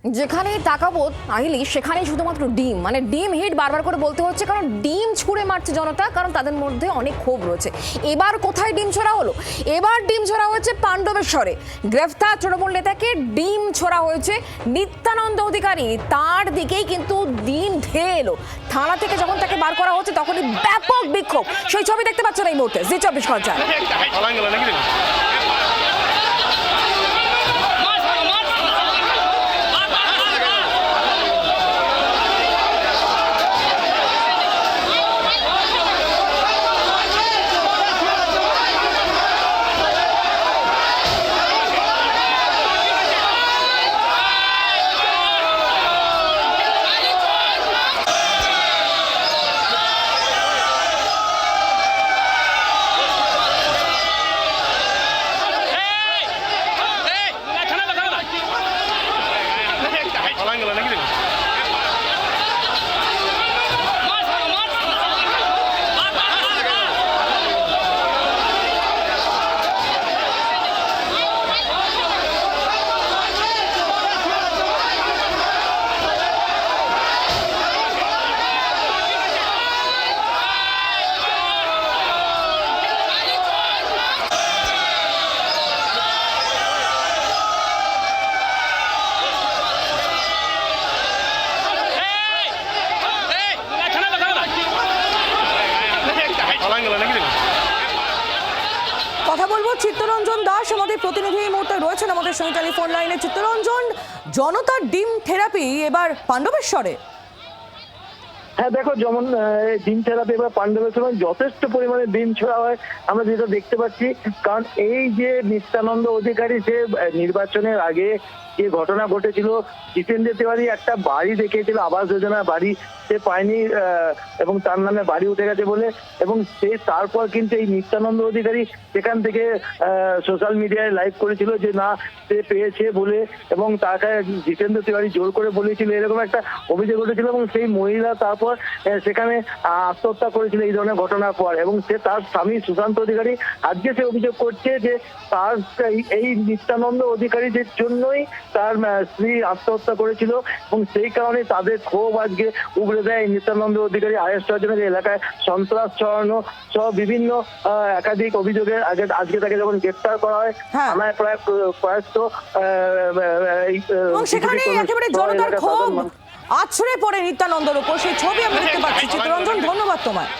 যেখানেই তাকাবো আহিলি সেখানেই শুধুমাত্র ডিম, মানে ডিম হিট বারবার করে বলতে হচ্ছে, কারণ ডিম ছুঁড়ে মারছে জনতা, কারণ তাদের মধ্যে অনেক ক্ষোভ রয়েছে। এবার কোথায় ডিম ছোড়া হলো? এবার ডিম ছোড়া হয়েছে পাণ্ডবেশ্বরে। গ্রেফতার তৃণমূল নেতাকে ডিম ছোড়া হয়েছে নিত্যানন্দ অধিকারী, তার দিকেই কিন্তু দিন ধেয়ে এলো। থানা থেকে যখন তাকে বার করা হচ্ছে তখনই ব্যাপক বিক্ষোভ, সেই ছবি দেখতে পাচ্ছেন এই মুহূর্তে জি 24 ঘন্টা। কথা বলবো চিত্তরঞ্জন দাস, আমাদের প্রতিনিধি এই মুহূর্তে রয়েছেন আমাদের সঙ্গে টেলিফোন লাইনে। চিত্তরঞ্জন, জনতার ডিম থেরাপি এবার পাণ্ডবেশ্বরে। হ্যাঁ দেখো, যেমন ডিম থেরাপি বা পাণ্ডবেশ্বরে যথেষ্ট পরিমাণে ডিম ছোড়া হয় আমরা যেটা দেখতে পাচ্ছি। কারণ এই যে নিত্যানন্দ অধিকারী, সে নির্বাচনের আগে যে ঘটনা ঘটেছিল, জিতেন্দ্র তিওয়ারি একটা বাড়ি দেখিয়েছিল, আবাস যোজনার বাড়ি, সে পায়নি এবং তার নামে বাড়ি উঠে গেছে বলে, এবং সে তারপর কিন্তু এই নিত্যানন্দ অধিকারী সেখান থেকে সোশ্যাল মিডিয়ায় লাইভ করেছিল যে না সে পেয়েছে বলে, এবং তাকে জিতেন্দ্র তিওয়ারি জোর করে বলেছিল, এরকম একটা অভিযোগ উঠেছিল। এবং সেই মহিলা তারপর সেখানে আত্মহত্যা করেছিল এই ধরনের ঘটনার পর, এবং সে তার স্বামী সুশান্ত অধিকারী আজকে সে অভিযোগ করছে যে তার এই নিত্যানন্দ অধিকারীদের জন্যই তার স্ত্রী আত্মহত্যা করেছিল, এবং সেই কারণে তাদের ক্ষোভ আজকে উগড়ে দেয় নিত্যানন্দ অধিকারী আরেস্ট হওয়ার জন্য। এলাকায় সন্ত্রাস ছড়ানো সহ বিভিন্ন একাধিক অভিযোগে আজকে তাকে যখন গ্রেফতার করা হয়, থানায় প্রায় কয়েকশো সেখানে একেবারে জনতার ক্ষোভ আছড়ে পড়ে নিত্যানন্দর উপর, সেই ছবি আমরা দেখতে পাচ্ছি। চিত্তরঞ্জন, ধন্যবাদ তোমায়।